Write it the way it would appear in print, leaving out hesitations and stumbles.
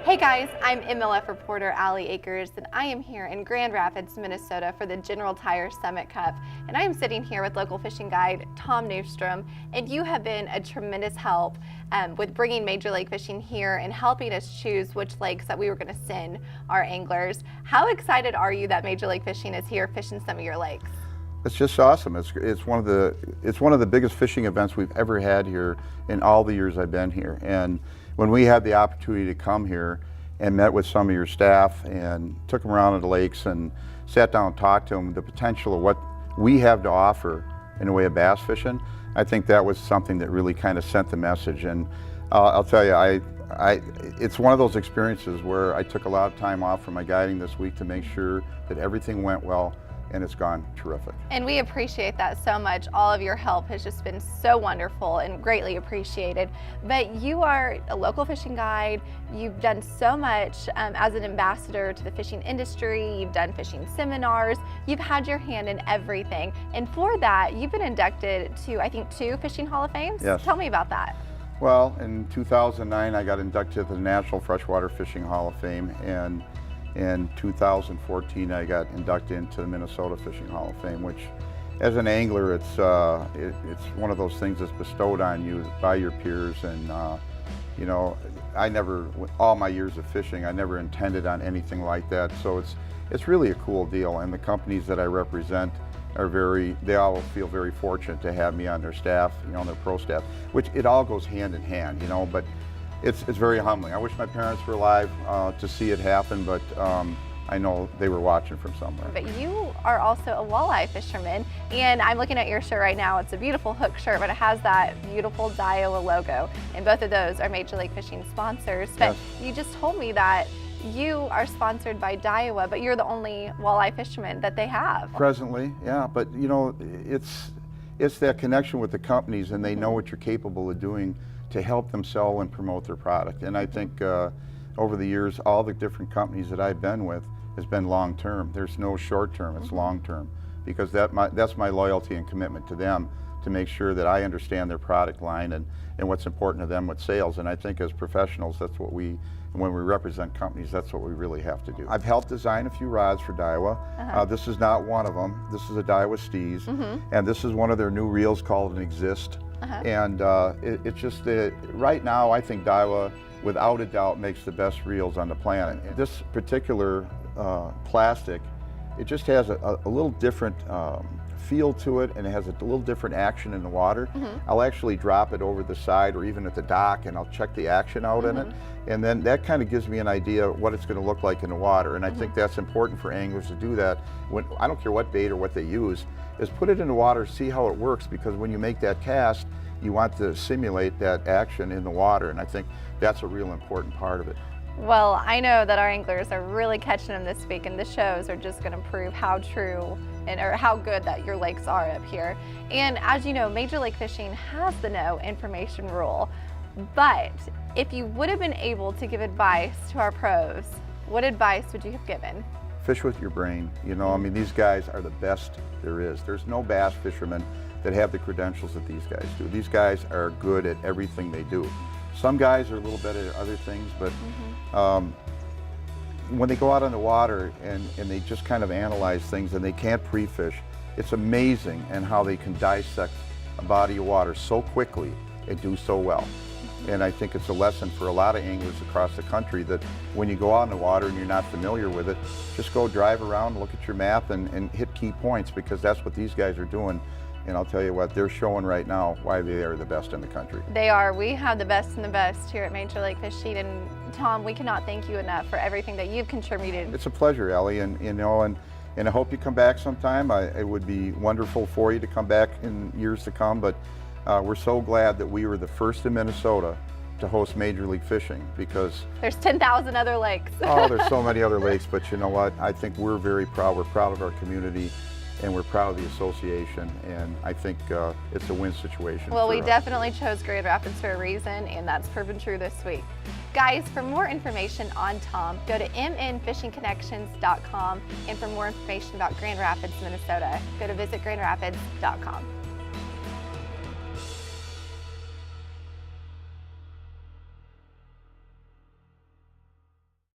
Hey guys, I'm MLF reporter Aly Akers, and I am here in Grand Rapids, Minnesota for the General Tire Summit Cup. And I am sitting here with local fishing guide Tom Neustrom, and you have been a tremendous help with bringing Major Lake Fishing here and helping us choose which lakes that we were going to send our anglers. How excited are you that Major Lake Fishing is here fishing some of your lakes? It's just awesome. It's one of the biggest fishing events we've ever had here in all the years I've been here. And when we had the opportunity to come here and met with some of your staff and took them around to the lakes and sat down and talked to them, the potential of what we have to offer in the way of bass fishing, I think that was something that really kind of sent the message. And I'll tell you, it's one of those experiences where I took a lot of time off from my guiding this week to make sure that everything went well, and it's gone terrific. And we appreciate that so much. All of your help has just been so wonderful and greatly appreciated. But you are a local fishing guide. You've done so much as an ambassador to the fishing industry. You've done fishing seminars. You've had your hand in everything. And for that, you've been inducted to, I think, 2 Fishing Hall of Fames. Yes. Tell me about that. Well, in 2009, I got inducted to the National Freshwater Fishing Hall of Fame, and in 2014, I got inducted into the Minnesota Fishing Hall of Fame, which, as an angler, it's one of those things that's bestowed on you by your peers. And you know, with all my years of fishing, I never intended on anything like that. So it's really a cool deal. And the companies that I represent they all feel very fortunate to have me on their staff, on their pro staff, which it all goes hand in hand, but it's very humbling. I wish my parents were alive to see it happen, but I know they were watching from somewhere. But you are also a walleye fisherman, and I'm looking at your shirt right now. It's a beautiful hook shirt, but it has that beautiful Daiwa logo, and both of those are Major Lake Fishing sponsors. But yes. You just told me that you are sponsored by Daiwa, but you're the only walleye fisherman that they have. Presently, yeah, but it's that connection with the companies, and they know what you're capable of doing to help them sell and promote their product. And I think over the years, all the different companies that I've been with has been long-term. There's no short-term, it's long-term, because that's my loyalty and commitment to them, to make sure that I understand their product line and what's important to them with sales. And I think as professionals, that's what when we represent companies, that's what we really have to do. I've helped design a few rods for Daiwa. This is not one of them. This is a Daiwa Steez, and this is one of their new reels called an Exist. And it's just right now, I think Daiwa, without a doubt, makes the best reels on the planet. This particular plastic, it just has a little different feel to it, and it has a little different action in the water. I'll actually drop it over the side or even at the dock, and I'll check the action out in it, and then that kind of gives me an idea of what it's going to look like in the water. And I think that's important for anglers to do that. I don't care what bait or what they use, is put it in the water, see how it works, because when you make that cast, you want to simulate that action in the water, and I think that's a real important part of it. Well, I know that our anglers are really catching them this week, and the shows are just going to prove how true or how good that your lakes are up here. And as you know, Major Lake Fishing has the no information rule. But if you would have been able to give advice to our pros, what advice would you have given? Fish with your brain. I mean, these guys are the best there is. There's no bass fishermen that have the credentials that these guys do. These guys are good at everything they do. Some guys are a little better at other things, but when they go out on the water and they just kind of analyze things and they can't pre-fish, it's amazing and how they can dissect a body of water so quickly and do so well. And I think it's a lesson for a lot of anglers across the country that when you go out in the water and you're not familiar with it, just go drive around, look at your map, and hit key points, because that's what these guys are doing. And I'll tell you what, they're showing right now why they are the best in the country. They are. We have the best and the best here at Major Lake Fishing. And Tom, we cannot thank you enough for everything that you've contributed. It's a pleasure, Aly, and I hope you come back sometime. It would be wonderful for you to come back in years to come, but we're so glad that we were the first in Minnesota to host Major League Fishing, because there's 10,000 other lakes. Oh, there's so many other lakes, but you know what? I think we're very proud. We're proud of our community, and we're proud of the association, and I think it's a win situation. Well, we definitely chose Grand Rapids for a reason, and that's proven true this week. Guys, for more information on Tom, go to mnfishingconnections.com, and for more information about Grand Rapids, Minnesota, go to visitgrandrapids.com.